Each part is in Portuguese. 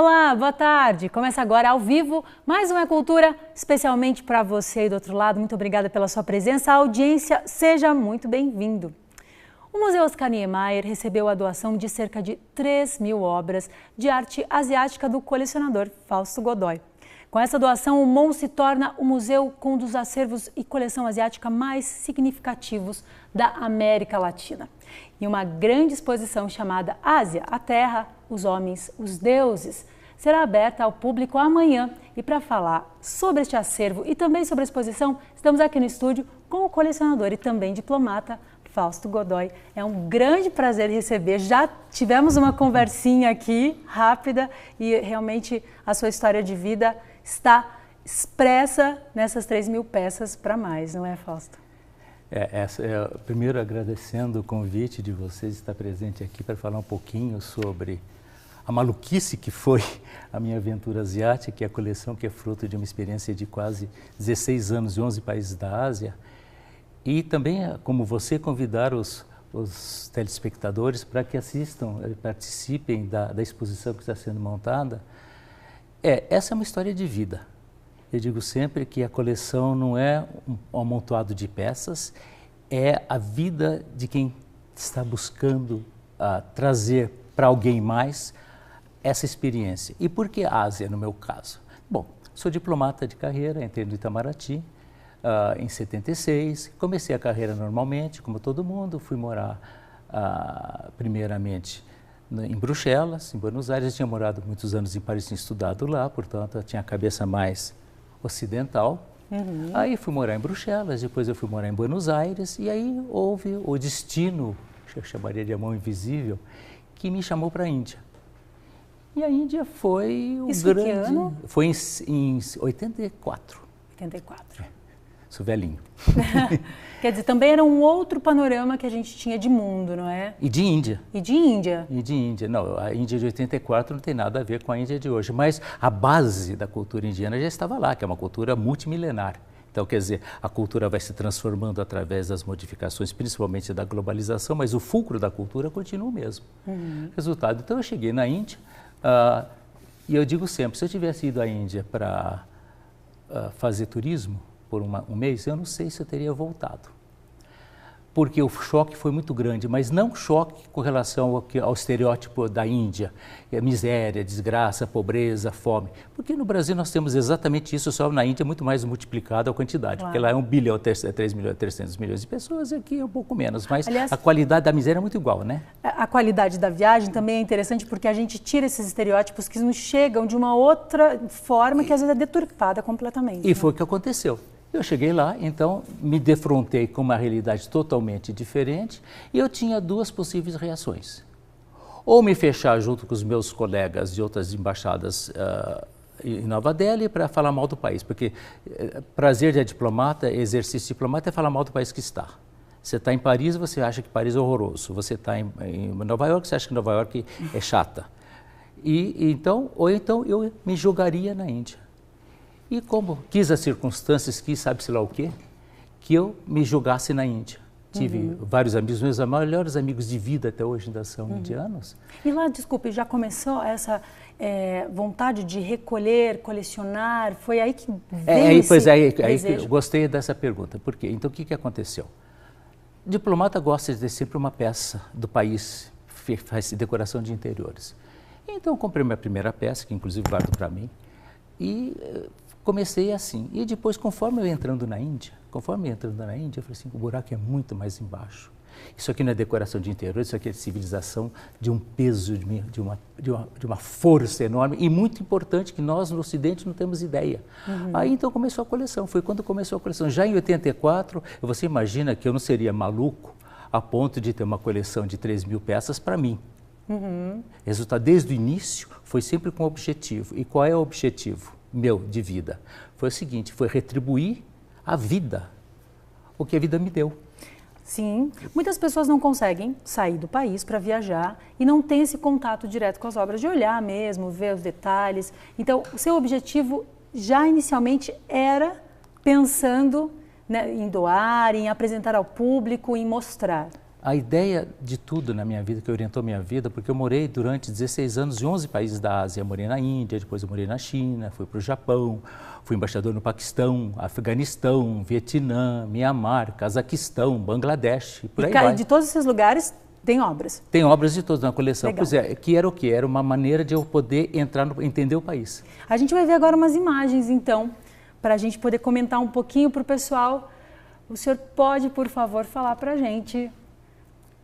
Olá, boa tarde. Começa agora ao vivo mais uma Cultura, especialmente para você aí do outro lado. Muito obrigada pela sua presença. A audiência, seja muito bem-vindo. O Museu Oscar Niemeyer recebeu a doação de cerca de 3.000 obras de arte asiática do colecionador Fausto Godoy. Com essa doação, o MON se torna o museu com um dos acervos e coleção asiática mais significativos da América Latina. E uma grande exposição chamada Ásia, a Terra, os Homens, os Deuses, será aberta ao público amanhã. E para falar sobre este acervo e também sobre a exposição, estamos aqui no estúdio com o colecionador e também diplomata Fausto Godoy. É um grande prazer receber. Já tivemos uma conversinha aqui rápida e realmente a sua história de vida está expressa nessas 3.000 peças para mais, não é, Fausto? Primeiro agradecendo o convite de vocês estar presente aqui para falar um pouquinho sobre a maluquice que foi a minha aventura asiática, que é a coleção que é fruto de uma experiência de quase 16 anos em 11 países da Ásia. E também, como você, convidar os telespectadores para que assistam, participem da exposição que está sendo montada. Essa é uma história de vida. Eu digo sempre que a coleção não é um amontoado de peças, é a vida de quem está buscando trazer para alguém mais essa experiência. E por que Ásia, no meu caso? Bom, sou diplomata de carreira, entrei no Itamaraty em 76, comecei a carreira normalmente, como todo mundo, fui morar primeiramente em Bruxelas, em Buenos Aires. Eu tinha morado muitos anos em Paris, tinha estudado lá, portanto eu tinha a cabeça mais ocidental. Aí fui morar em Bruxelas, depois eu fui morar em Buenos Aires e aí houve o destino, eu chamaria de a mão invisível, que me chamou para a Índia. E a Índia foi o Isso grande... Que ano? Foi em 84. 84. Sou velhinho. Quer dizer, também era um outro panorama que a gente tinha de mundo, não é? E de Índia. E de Índia. E de Índia. Não, a Índia de 84 não tem nada a ver com a Índia de hoje, mas a base da cultura indiana já estava lá, que é uma cultura multimilenar. Então, quer dizer, a cultura vai se transformando através das modificações, principalmente da globalização, mas o fulcro da cultura continua o mesmo. Resultado, então eu cheguei na Índia e eu digo sempre, se eu tivesse ido à Índia para fazer turismo, por um mês, eu não sei se eu teria voltado. Porque o choque foi muito grande, mas não choque com relação ao estereótipo da Índia, miséria, desgraça, pobreza, fome. Porque no Brasil nós temos exatamente isso, só na Índia é muito mais multiplicado a quantidade, claro. Porque lá é 1 bilhão, 3 milhões, 300 milhões de pessoas, e aqui é um pouco menos, mas aliás, a qualidade da miséria é muito igual, né? A qualidade da viagem também é interessante porque a gente tira esses estereótipos que nos chegam de uma outra forma que às vezes é deturpada completamente. E foi o que aconteceu. Eu cheguei lá, então me defrontei com uma realidade totalmente diferente e eu tinha duas possíveis reações. Ou me fechar junto com os meus colegas de outras embaixadas em Nova Delhi para falar mal do país, porque prazer de diplomata, exercício de diplomata é falar mal do país que está. Você está em Paris, você acha que Paris é horroroso. Você está em Nova York, você acha que Nova York é chata. Ou então eu me jogaria na Índia. E como quis as circunstâncias, sabe-se lá o quê, que eu me jogasse na Índia. Tive vários amigos, meus melhores amigos de vida até hoje ainda são indianos. E lá, desculpe, já começou essa vontade de recolher, colecionar? Foi aí que veio eu gostei dessa pergunta. Por quê? Então, o que aconteceu? O diplomata gosta de ter sempre uma peça do país, faz decoração de interiores. Então, eu comprei minha primeira peça, que inclusive guardo para mim, e comecei assim. E depois, conforme eu ia entrando na Índia, eu falei assim, o buraco é muito mais embaixo. Isso aqui não é decoração de interior, isso aqui é civilização de um peso, de uma força enorme e muito importante que nós no Ocidente não temos ideia. Aí então começou a coleção, foi quando começou a coleção. Já em 84, você imagina que eu não seria maluco a ponto de ter uma coleção de 3.000 peças para mim. Resultado, desde o início, foi sempre com objetivo. E qual é o objetivo meu de vida? Foi o seguinte, foi retribuir a vida, o que a vida me deu. Sim, muitas pessoas não conseguem sair do país para viajar e não tem esse contato direto com as obras, de olhar mesmo, ver os detalhes. Então, o seu objetivo já inicialmente era pensando, né, em doar, em apresentar ao público, em mostrar. A ideia de tudo na minha vida, que orientou minha vida, porque eu morei durante 16 anos em 11 países da Ásia. Eu morei na Índia, depois eu morei na China, fui para o Japão, fui embaixador no Paquistão, Afeganistão, Vietnã, Mianmar, Cazaquistão, Bangladesh, e por aí vai. De todos esses lugares tem obras? Tem obras de todos na coleção. Legal. Pois é, que era o quê? Era uma maneira de eu poder entender o país. A gente vai ver agora umas imagens, então, para a gente poder comentar um pouquinho para o pessoal. O senhor pode, por favor, falar para a gente,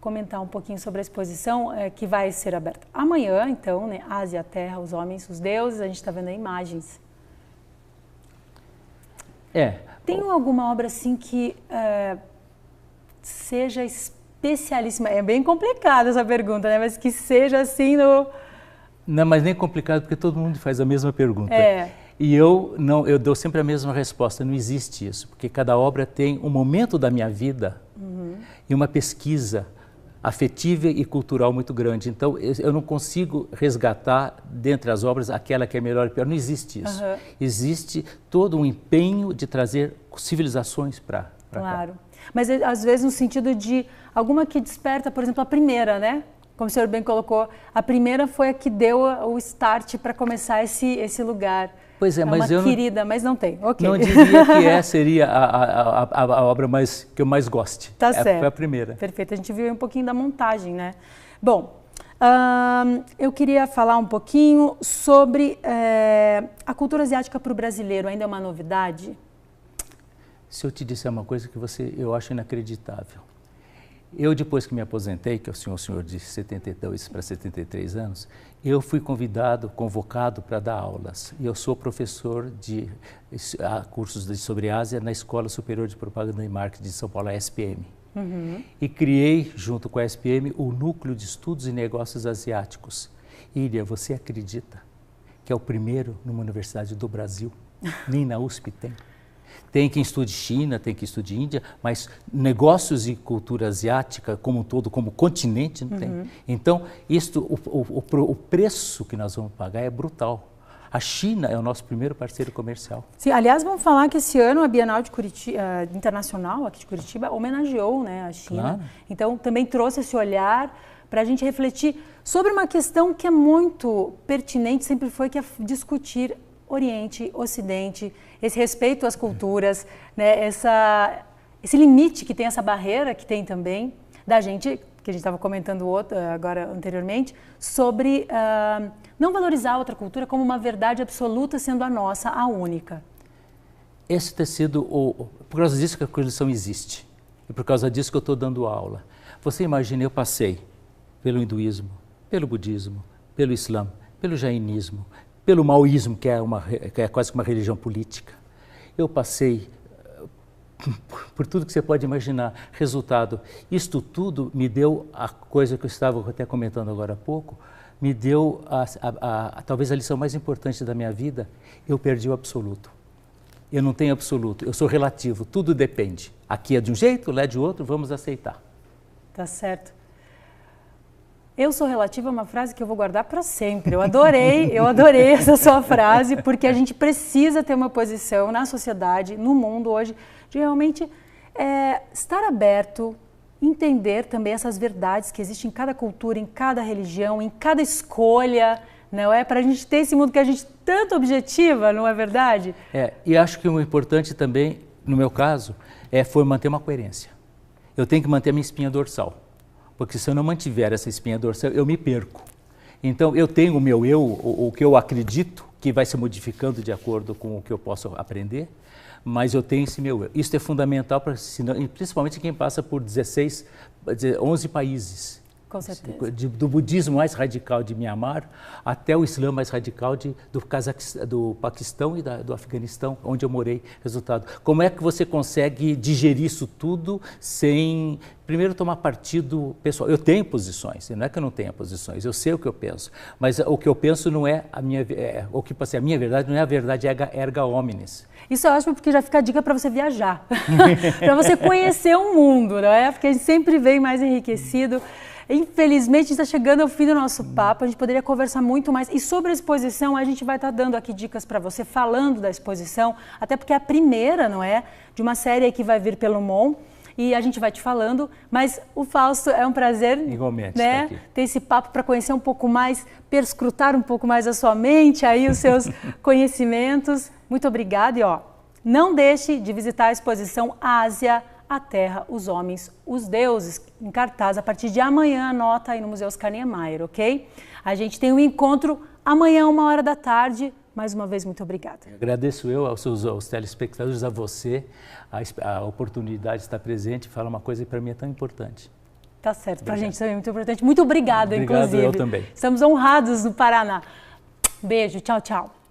comentar um pouquinho sobre a exposição que vai ser aberta amanhã, então, né? Ásia, a Terra, os homens, os deuses, a gente está vendo aí imagens. Tem alguma obra assim que seja especialíssima? É bem complicada essa pergunta, né? Mas que seja assim no... Não, mas nem complicado, porque todo mundo faz a mesma pergunta. E eu dou sempre a mesma resposta, não existe isso, porque cada obra tem um momento da minha vida e uma pesquisa afetiva e cultural muito grande. Então, eu não consigo resgatar, dentre as obras, aquela que é melhor e pior. Não existe isso. Existe todo um empenho de trazer civilizações para Claro. Cá. Mas, às vezes, no sentido de alguma que desperta, por exemplo, a primeira, né? Como o senhor bem colocou, a primeira foi a que deu o start para começar esse lugar. Pois é, mas uma querida, mas não tem. Okay. Não diria que seria a obra que eu mais goste. Tá certo. Foi a primeira. Perfeito. A gente viu um pouquinho da montagem, né? Bom, eu queria falar um pouquinho sobre a cultura asiática para o brasileiro. Ainda é uma novidade? Se eu te disser uma coisa que eu acho inacreditável. Eu, depois que me aposentei, que eu sou um senhor de 72 para 73 anos, eu fui convocado para dar aulas. E eu sou professor de cursos sobre Ásia na Escola Superior de Propaganda e Marketing de São Paulo, a SPM. E criei, junto com a SPM, o Núcleo de Estudos e Negócios Asiáticos. Ilha, você acredita que é o primeiro numa universidade do Brasil? Nem na USP tem. Tem quem estude China, tem quem estude Índia, mas negócios e cultura asiática como um todo, como continente, não tem. Então, o preço que nós vamos pagar é brutal. A China é o nosso primeiro parceiro comercial. Sim, aliás, vamos falar que esse ano a Bienal de Curitiba, Internacional, aqui de Curitiba, homenageou, né, a China. Claro. Então, também trouxe esse olhar para a gente refletir sobre uma questão que é muito pertinente, sempre foi, que é discutir Oriente, Ocidente, esse respeito às culturas, né, esse limite que tem, essa barreira que tem também da gente, que a gente estava comentando agora anteriormente, sobre não valorizar a outra cultura como uma verdade absoluta, sendo a nossa a única. Esse tem sido por causa disso que a coleção existe, e por causa disso que eu estou dando aula. Você imagina, eu passei pelo hinduísmo, pelo budismo, pelo islã, pelo jainismo, pelo maoísmo, que é quase que uma religião política. Eu passei por tudo que você pode imaginar. Resultado, isto tudo me deu a coisa que eu estava até comentando agora há pouco, me deu talvez a lição mais importante da minha vida. Eu perdi o absoluto. Eu não tenho absoluto, eu sou relativo, tudo depende. Aqui é de um jeito, lá é de outro, vamos aceitar. Tá certo. Eu sou relativa é uma frase que eu vou guardar para sempre. Eu adorei essa sua frase, porque a gente precisa ter uma posição na sociedade, no mundo hoje, de realmente estar aberto, entender também essas verdades que existem em cada cultura, em cada religião, em cada escolha, não é? Para a gente ter esse mundo que a gente tanto objetiva, não é verdade? E acho que o importante também, no meu caso, foi manter uma coerência. Eu tenho que manter a minha espinha dorsal. Porque se eu não mantiver essa espinha dorsal, eu me perco. Então, eu tenho o meu eu, o que eu acredito, que vai se modificando de acordo com o que eu posso aprender, mas eu tenho esse meu eu. Isso é fundamental, principalmente quem passa por 11 países. Com certeza. Do budismo mais radical de Mianmar até o islã mais radical do Paquistão e do Afeganistão, onde eu morei. Resultado, como é que você consegue digerir isso tudo sem, primeiro, tomar partido pessoal? Eu tenho posições, não é que eu não tenha posições, eu sei o que eu penso, mas o que eu penso não é a minha, a minha verdade não é a verdade erga omnes. Isso é ótimo, porque já fica a dica para você viajar, para você conhecer o mundo, não é? Porque a gente sempre vem mais enriquecido. Infelizmente, a gente está chegando ao fim do nosso papo, a gente poderia conversar muito mais. E sobre a exposição, a gente vai estar dando aqui dicas para você, falando da exposição, até porque é a primeira, não é? De uma série que vai vir pelo MON. e a gente vai te falando, mas o Fausto, é um prazer, igualmente, né, ter esse papo para conhecer um pouco mais, perscrutar um pouco mais a sua mente, aí os seus conhecimentos. Muito obrigada e não deixe de visitar a exposição Ásia, a Terra, os Homens, os Deuses, em cartaz a partir de amanhã, anota aí no Museu Oscar Niemeyer, ok? A gente tem um encontro amanhã, 13h. Mais uma vez, muito obrigada. Agradeço eu aos telespectadores, a você, a oportunidade de estar presente e falar uma coisa que para mim é tão importante. Tá certo, para a gente também é muito importante. Muito obrigada, inclusive. Obrigado, eu também. Estamos honrados no Paraná. Beijo, tchau, tchau.